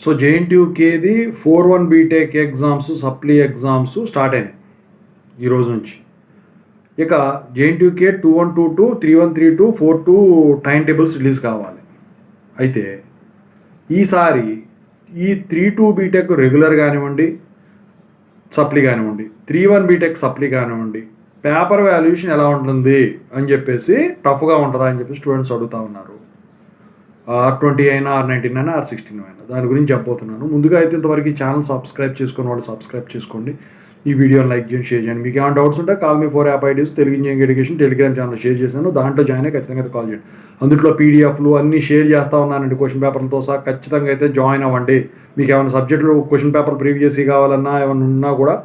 So జేఎన్టీయూకేది 4-1 BTech exams supply exams start అయినాయి ఈరోజు నుంచి. ఇక జేఎన్టీయూకే 2122, 3132, 42 టైం టేబుల్స్ రిలీజ్ కావాలి. అయితే ఈసారి ఈ 32 బీటెక్ రెగ్యులర్ కానివ్వండి, సప్లీ కానివ్వండి, 31 బీటెక్ సప్లీ కానివ్వండి, పేపర్ వాల్యుయేషన్ ఎలా ఉంటుంది అని చెప్పేసి టఫ్గా ఉంటుందా అని చెప్పి స్టూడెంట్స్ అడుగుతూ ఉన్నారు. R20 అయినా, R19 అయినా, R16 అయినా దాని గురించి చెప్పబోతున్నాను. ముందుగా అయితే ఇంతవరకు ఈ ఛానల్ సబ్స్క్రైబ్ చేసుకుని వాళ్ళు సబ్స్క్రైబ్ చేసుకోండి. ఈ వీడియోని లైక్ చేయండి, షేర్ చేయండి. మీకు ఏమైనా డౌట్స్ ఉంటే call me 4 app IDs Telugu engineering education Telegram channel share చేశాను. దాంట్లో జాయిన్ అయ్యి ఖచ్చితంగా అయితే కాల్ చేయండి. అందులో పీడిఎఫ్లు అన్నీ షేర్ చేస్తూ ఉన్నానండి. క్వశ్చన్ పేపర్లతో సహా ఖచ్చితంగా అయితే జాయిన్ అవ్వండి. మీకు ఏమైనా సబ్జెక్టులు క్వశ్చన్ పేపర్ ప్రీవియస్గా కావాలన్నా ఏమైనా ఉన్నా కూడా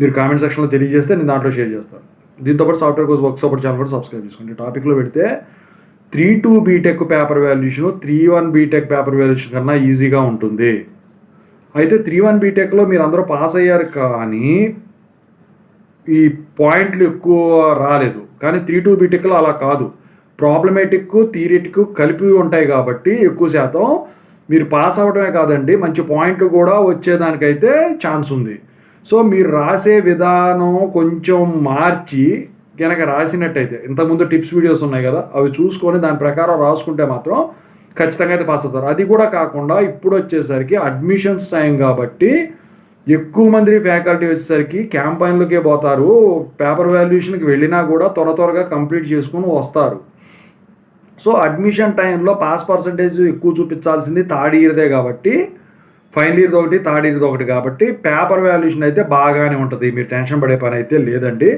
మీరు కామెంట్ సెక్షన్లో తెలియజేస్తే నేను దాంట్లో షేర్ చేస్తాను. దీంతోపాటు software course work support channel కూడా సబ్స్క్రైబ్ చేసుకోండి. టాపిక్లో పెడితే 32 BTech paper valuation 31 BTech paper valuation కన్నా ఈజీగా ఉంటుంది. అయితే 31 బీటెక్లో మీరు అందరూ పాస్ అయ్యారు కానీ ఈ పాయింట్లు ఎక్కువ రాలేదు. కానీ 32 బీటెక్లో అలా కాదు. ప్రాబ్లమేటిక్, థియరిటిక్ కలిపి ఉంటాయి కాబట్టి ఎక్కువ శాతం మీరు పాస్ అవ్వడమే కాదండి మంచి పాయింట్లు కూడా వచ్చేదానికైతే ఛాన్స్ ఉంది. సో మీరు రాసే విధానం కొంచెం మార్చి కనుక రాసినట్టయితే, ఇంతకుముందు టిప్స్ వీడియోస్ ఉన్నాయి కదా, అవి చూసుకొని దాని ప్రకారం రాసుకుంటే మాత్రం ఖచ్చితంగా అయితే పాస్ అవుతారు. అది కూడా కాకుండా ఇప్పుడు వచ్చేసరికి అడ్మిషన్స్ టైం కాబట్టి ఎక్కువ మంది ఫ్యాకల్టీ వచ్చేసరికి క్యాంపైన్లకే పోతారు. పేపర్ వాల్యుయేషన్కి వెళ్ళినా కూడా త్వరగా కంప్లీట్ చేసుకుని వస్తారు. సో అడ్మిషన్ టైంలో పాస్ పర్సంటేజ్ ఎక్కువ చూపించాల్సింది థర్డ్ ఇయర్దే కాబట్టి, ఫైనల్ ఇయర్ది ఒకటి, థర్డ్ ఇయర్ది ఒకటి కాబట్టి పేపర్ వాల్యుయేషన్ అయితే బాగానే ఉంటుంది. మీరు టెన్షన్ పడే పని అయితే లేదండి.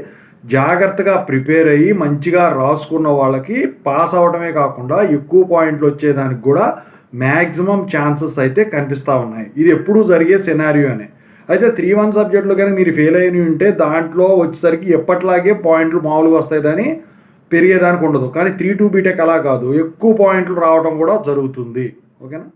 జాగ్రత్తగా ప్రిపేర్ అయ్యి మంచిగా రాసుకున్న వాళ్ళకి పాస్ అవ్వడమే కాకుండా ఎక్కువ పాయింట్లు వచ్చేదానికి కూడా మ్యాక్సిమం ఛాన్సెస్ అయితే కనిపిస్తూ ఉన్నాయి. ఇది ఎప్పుడూ జరిగే సినారియోనే. అయితే 3-1 సబ్జెక్టులో కానీ మీరు ఫెయిల్ అయిన ఉంటే దాంట్లో వచ్చేసరికి ఎప్పట్లాగే పాయింట్లు మామూలుగా వస్తాయి, దాన్ని పెరిగేదానికి ఉండదు. కానీ 32 బీటెక్ అలా కాదు, ఎక్కువ పాయింట్లు రావడం కూడా జరుగుతుంది. ఓకేనా?